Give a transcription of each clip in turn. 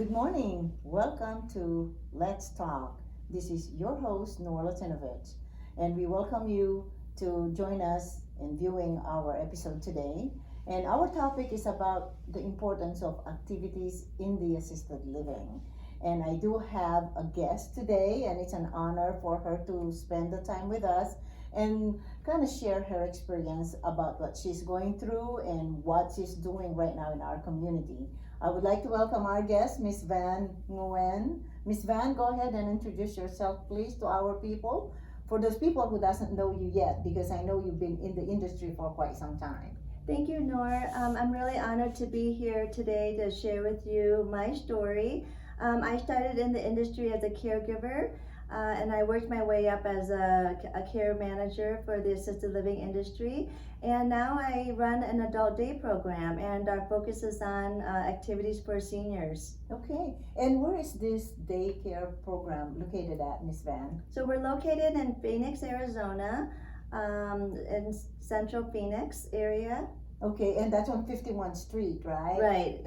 Good morning. Welcome to Let's Talk. This is your host, Noah Latinovich, and we welcome you to join us in viewing our episode today. And our topic is about the importance of activities in the assisted living. And I do have a guest today, and it's an honor for her to spend the time with us and kind of share her experience about what she's going through and what she's doing right now in our community. I would like to welcome our guest, Miss Van Nguyen. Miss Van, go ahead and introduce yourself, please, to our people. For those people who doesn't know you yet, because I know you've been in the industry for quite some time. Thank you, Nor. I'm really honored to be here today to share with you my story. I started in the industry as a caregiver, and I worked my way up as a care manager for the assisted living industry. And now I run an adult day program, and our focus is on activities for seniors. Okay, and where is this daycare program located at, Miss Van? So we're located in Phoenix, Arizona, in Central Phoenix area. Okay, and that's on 51st Street, right? Right.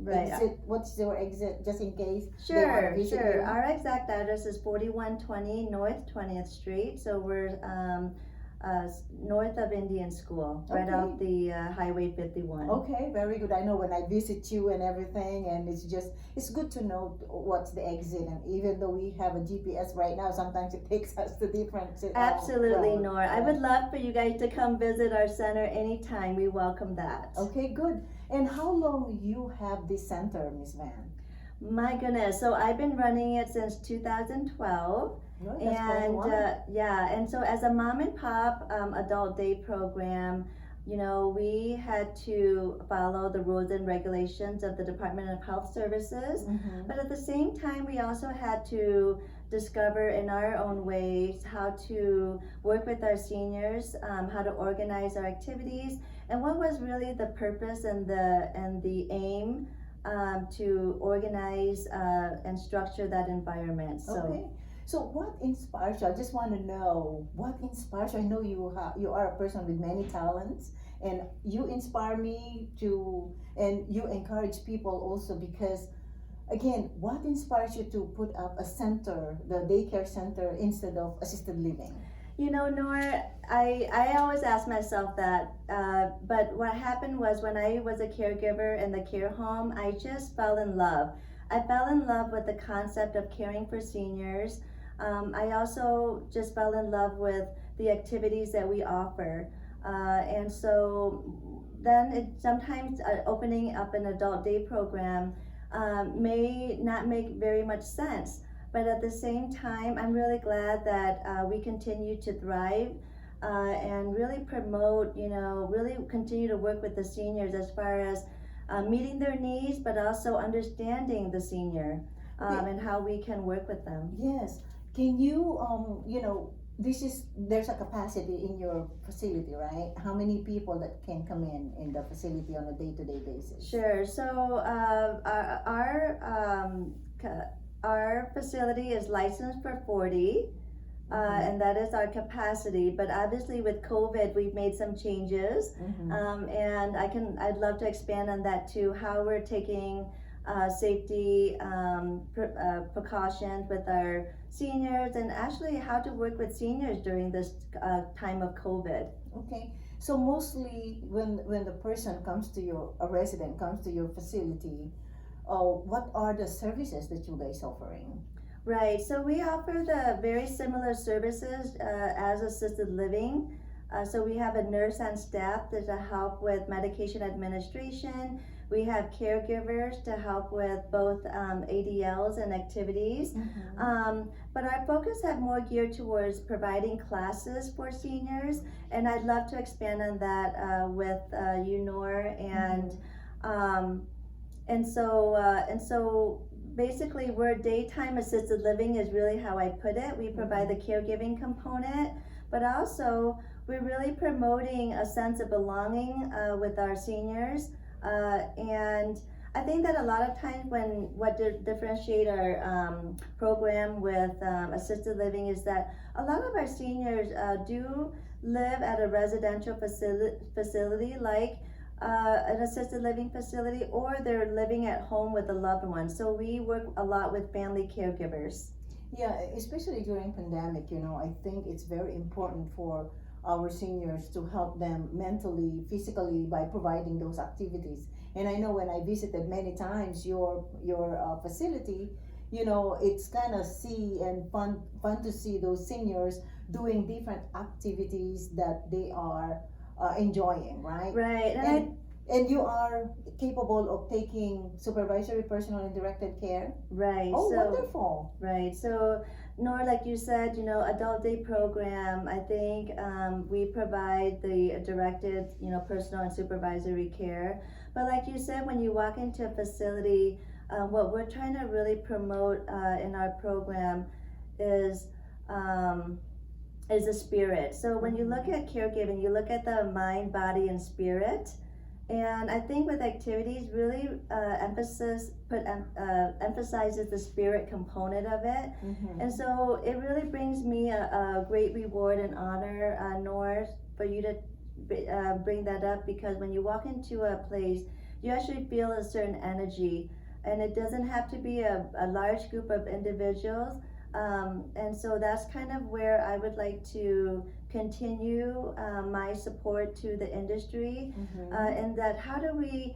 Right. Exit, what's your exit, just in case? Sure. Our exact address is 4120 North 20th Street. So we're north of Indian School, right Okay. off the Highway 51. Okay, very good. I know when I visit you and everything, and it's good to know what's the exit. And even though we have a GPS right now, sometimes it takes us to different. Absolutely, road. Nora. I would love for you guys to come visit our center anytime. We welcome that. Okay, good. And how long you have this center, Miss Van? My goodness. So I've been running it since 2012. No, that's quite a while. And so as a mom and pop adult day program, we had to follow the rules and regulations of the Department of Health Services. Mhm. But at the same time, we also had to discover in our own ways how to work with our seniors, how to organize our activities, and what was really the purpose and the aim to organize and structure that environment. Okay. So what inspires you? I just want to know what inspires you. I know you are a person with many talents, and you inspire me to, and you encourage people also because, again, what inspires you to put up a center, the daycare center, instead of assisted living? Nora, I always ask myself that, but what happened was when I was a caregiver in the care home, I just fell in love. I fell in love with the concept of caring for seniors. I also just fell in love with the activities that we offer. And so then sometimes opening up an adult day program may not make very much sense. But at the same time, I'm really glad that we continue to thrive and really promote, really continue to work with the seniors as far as meeting their needs, but also understanding the senior and how we can work with them. Yes. Can you, there's a capacity in your facility, right? How many people that can come in the facility on a day-to-day basis? Sure. So our facility is licensed for 40, and that is our capacity. But obviously, with COVID, we've made some changes, and I'd love to expand on that too. How we're taking safety precautions with our seniors, and actually how to work with seniors during this time of COVID. Okay. So mostly when the person comes to a resident comes to your facility, what are the services that you guys offering? Right, so we offer the very similar services as assisted living. So we have a nurse on staff to help with medication administration. We have caregivers to help with both ADLs and activities. But our focus have more geared towards providing classes for seniors, and I'd love to expand on that with you, Nor, and so basically we're daytime assisted living is really how I put it. We provide the caregiving component, but also we're really promoting a sense of belonging with our seniors. And I think that a lot of times what differentiate our program with assisted living is that a lot of our seniors do live at a residential facility like an assisted living facility, or they're living at home with a loved one. So we work a lot with family caregivers. Yeah, especially during pandemic, I think it's very important for our seniors to help them mentally, physically by providing those activities. And I know when I visited many times your facility, it's kind of see and fun to see those seniors doing different activities that they are enjoying, right? Right, And you are capable of taking supervisory, personal, and directed care. right. Oh, So wonderful! right. So, nor like you said, adult day program. I think we provide the directed, personal and supervisory care. But like you said, when you walk into a facility, what we're trying to really promote in our program is is the spirit. So when you look at caregiving, you look at the mind, body, and spirit. And I think with activities, really emphasizes the spirit component of it. Mm-hmm. And so it really brings me a great reward and honor, Nor, for you to bring that up, because when you walk into a place, you actually feel a certain energy, and it doesn't have to be a large group of individuals. And so that's kind of where I would like to continue my support to the industry, Mm-hmm. and that how do we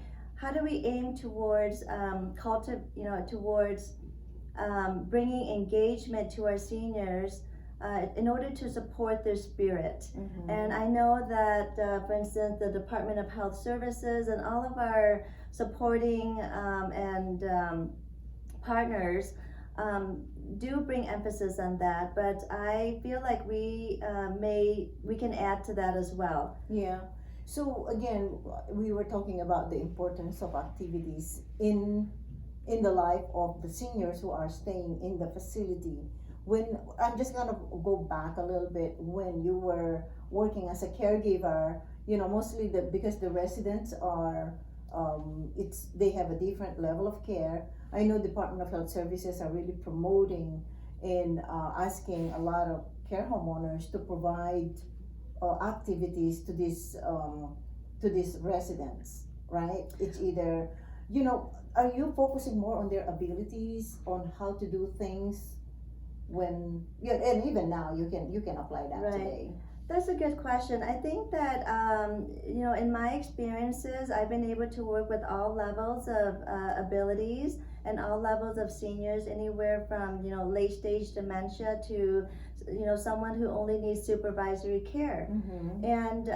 aim towards towards bringing engagement to our seniors in order to support their spirit. Mm-hmm. And I know that, for instance, the Department of Health Services and all of our supporting and partners do bring emphasis on that, but I feel like we can add to that as well. Yeah. So again, we were talking about the importance of activities in the life of the seniors who are staying in the facility. When I'm just gonna go back a little bit, when you were working as a caregiver, mostly because the residents are they have a different level of care. I know Department of Health Services are really promoting and asking a lot of care homeowners to provide activities to these residents, right? It's either, are you focusing more on their abilities on how to do things when, yeah, and even now you can apply that Right. today. That's a good question. I think that, in my experiences, I've been able to work with all levels of abilities and all levels of seniors, anywhere from, late stage dementia to, someone who only needs supervisory care. Mm-hmm. And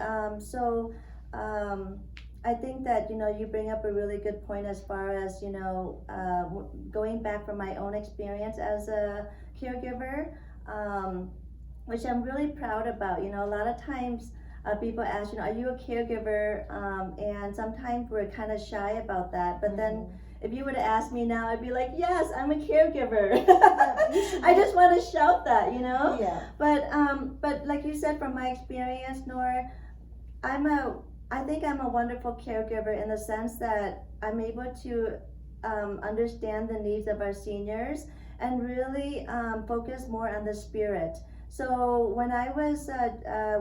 I think that, you bring up a really good point as far as, going back from my own experience as a caregiver. Which I'm really proud about. A lot of times people ask, are you a caregiver? And sometimes we're kind of shy about that. But then if you were to ask me now, I'd be like, yes, I'm a caregiver. I just want to shout that, Yeah. But like you said, from my experience, Nora, I think I'm a wonderful caregiver in the sense that I'm able to understand the needs of our seniors and really focus more on the spirit. So when I was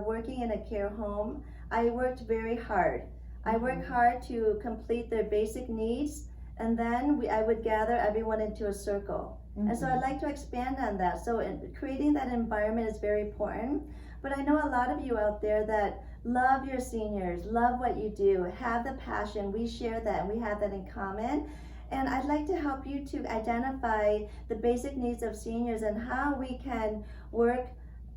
working in a care home, I worked very hard. I worked hard to complete their basic needs, and then I would gather everyone into a circle. Mm-hmm. And so I'd like to expand on that. So creating that environment is very important. But I know a lot of you out there that love your seniors, love what you do, have the passion. We share that, and we have that in common. And I'd like to help you to identify the basic needs of seniors and how we can work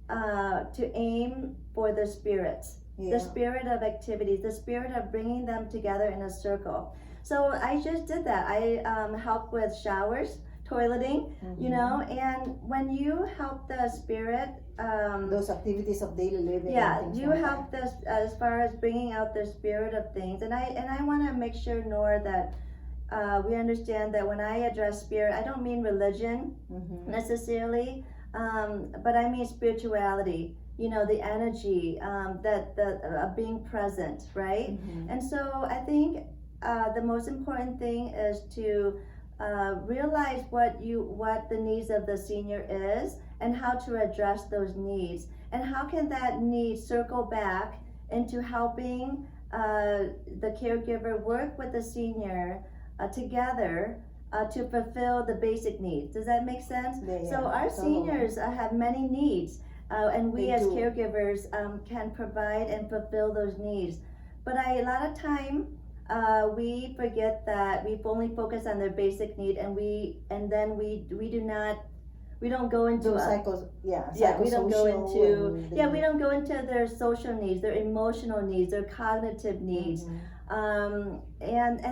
to aim for the spirits, the spirit of activities, the spirit of bringing them together in a circle. So I just did that. I helped with showers, toileting, and when you help the spirit, those activities of daily living. yeah, and things you like help this as far as bringing out the spirit of things. And I want to make sure, Nora, that we understand that when I address spirit, I don't mean religion necessarily. But I mean spirituality, the energy, that the being present, right? Mm-hmm. And so I think the most important thing is to realize what the needs of the senior is and how to address those needs, and how can that need circle back into helping the caregiver work with the senior together to fulfill the basic needs. Does that make sense? Yeah, So our totally. seniors have many needs, and we They as do. caregivers can provide and fulfill those needs. But a lot of time we forget that we've only focused on their basic need, and then we do not. We don't go into Those we don't go psychosocial into and we don't go into their social needs, their emotional needs, their cognitive needs, and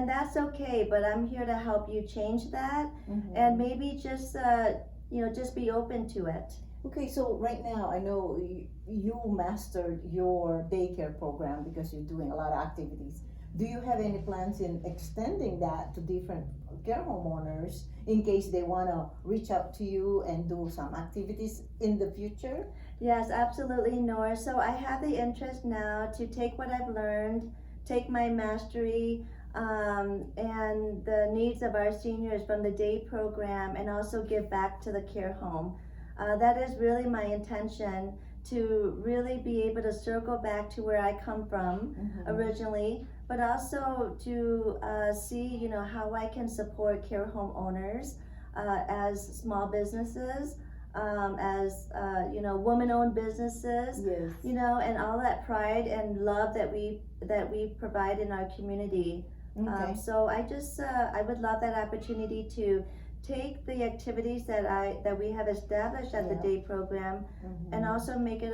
that's okay. But I'm here to help you change that, and maybe just just be open to it. Okay, so right now I know you mastered your daycare program because you're doing a lot of activities. Do you have any plans in extending that to different care homeowners in case they want to reach out to you and do some activities in the future? Yes, absolutely, Nora. So I have the interest now to take what I've learned, take my mastery, and the needs of our seniors from the day program, and also give back to the care home. That is really my intention, to really be able to circle back to where I come from originally, but also to see how I can support care home owners as small businesses, as woman-owned businesses, Yes. and all that pride and love that we provide in our community. Okay. So I would love that opportunity to take the activities that we have established at the day program and also make it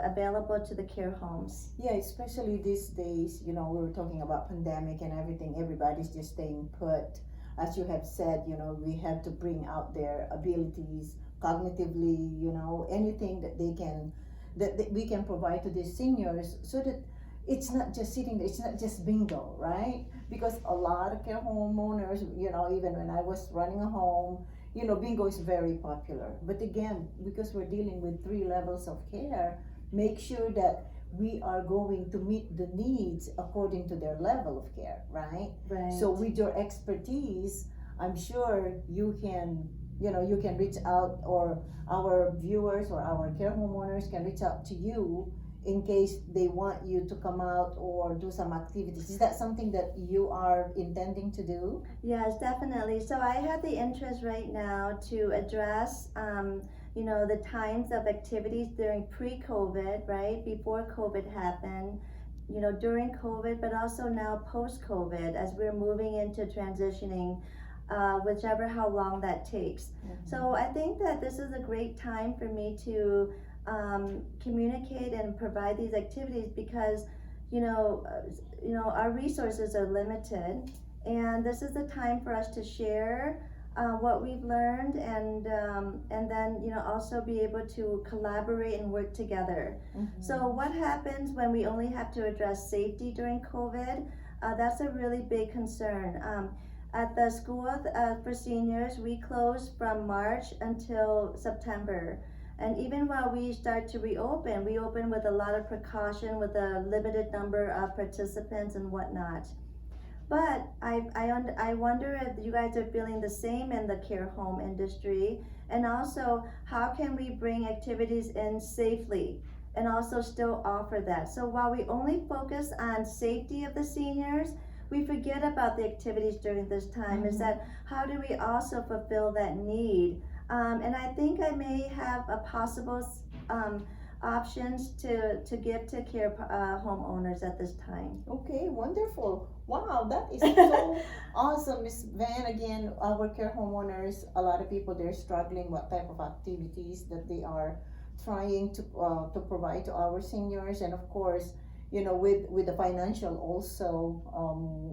available to the care homes. Yeah, especially these days, we were talking about pandemic and everything. Everybody's just staying put. As you have said, we have to bring out their abilities cognitively, anything that they can, that we can provide to these seniors, so that it's not just sitting there, it's not just bingo, right? Because a lot of care homeowners, even when I was running a home, bingo is very popular. But again, because we're dealing with 3 levels of care, make sure that we are going to meet the needs according to their level of care, right? Right. So with your expertise, I'm sure you can, you can reach out, or our viewers or our care homeowners can reach out to you in case they want you to come out or do some activities. Is that something that you are intending to do? Yes, definitely. So I have the interest right now to address, the times of activities during pre-COVID, right? Before COVID happened, during COVID, but also now post-COVID, as we're moving into transitioning, whichever how long that takes. So I think that this is a great time for me to communicate and provide these activities, because our resources are limited, and this is the time for us to share what we've learned, and then also be able to collaborate and work together. So what happens when we only have to address safety during COVID? That's a really big concern. At the school for seniors, we closed from March until September. And even while we start to reopen, we open with a lot of precaution, with a limited number of participants and whatnot. But I wonder if you guys are feeling the same in the care home industry, and also how can we bring activities in safely and also still offer that. So while we only focus on safety of the seniors, we forget about the activities during this time. Is that how do we also fulfill that need? And I think I may have a possible options to give to care homeowners at this time. Okay, wonderful. Wow, that is so awesome, Miss Van. Again, our care homeowners, a lot of people, they're struggling what type of activities that they are trying to provide to our seniors, and of course, with the financial also,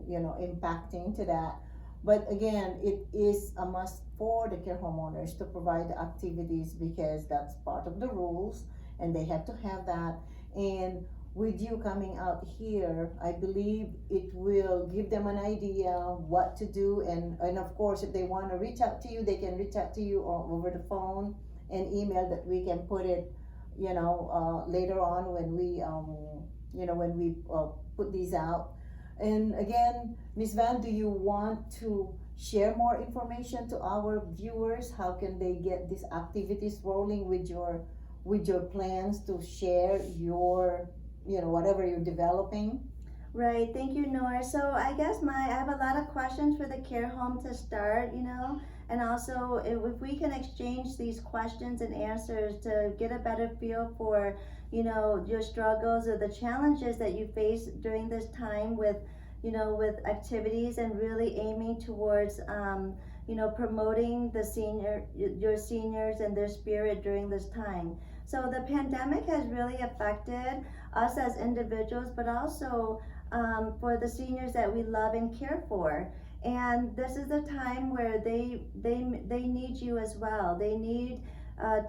impacting to that. But again, it is a must for the care homeowners to provide the activities, because that's part of the rules and they have to have that. And with you coming out here, I believe it will give them an idea what to do. And of course, if they want to reach out to you, they can reach out to you over the phone and email, that we can put it, later on when we put these out. And again, Ms. Van, do you want to share more information to our viewers? How can they get these activities rolling with your plans to share your, whatever you're developing? Right. Thank you, Nora. So I have a lot of questions for the care home to start, and also if we can exchange these questions and answers to get a better feel for, your struggles or the challenges that you face during this time with, with activities and really aiming towards, promoting your seniors and their spirit during this time. So the pandemic has really affected us as individuals, but also for the seniors that we love and care for. And this is a time where they need you as well. They need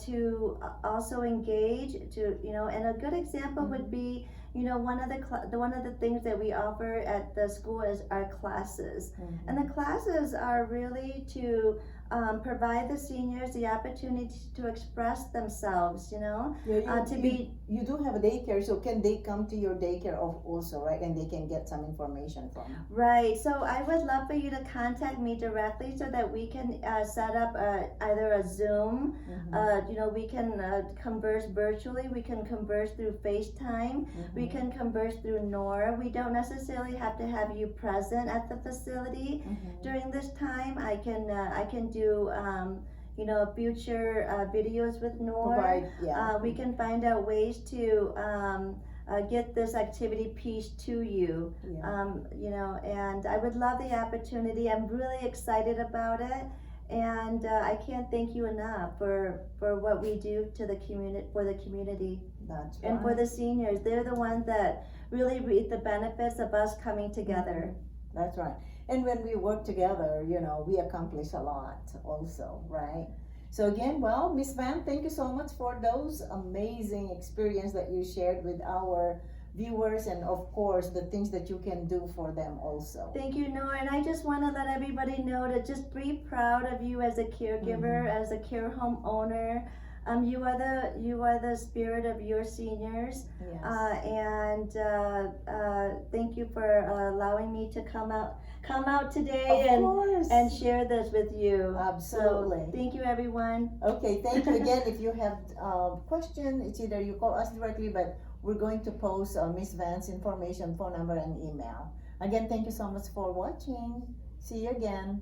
to also engage and a good example would be one of the things that we offer at the school is our classes. Mm-hmm. And the classes are really to provide the seniors the opportunity to express themselves, You do have a daycare, so can they come to your daycare also, right? And they can get some information from. Right. So I would love for you to contact me directly so that we can set up either a Zoom. Mm-hmm. We can converse virtually. We can converse through FaceTime. Mm-hmm. We can converse through Nora. We don't necessarily have to have you present at the facility Mm-hmm. during this time. I can do future videos with Nora. We can find out ways to get this activity piece to you. And I would love the opportunity. I'm really excited about it, and I can't thank you enough for what we do to the community That's and for the seniors. They're the ones that really reap the benefits of us coming together. That's right. And when we work together, we accomplish a lot also, right? So again, well, Miss Van, thank you so much for those amazing experience that you shared with our viewers, and of course the things that you can do for them also. Thank you, Nora. And I just want to let everybody know to just be proud of you as a caregiver, as a care home owner. You are the spirit of your seniors. Yes. And thank you for allowing me to come out today Of course. and share this with you. Absolutely. So, thank you, everyone. Okay, thank you again. If you have a question, it's either you call us directly, but we're going to post Miss Van's information, phone number, and email. Again, thank you so much for watching. See you again.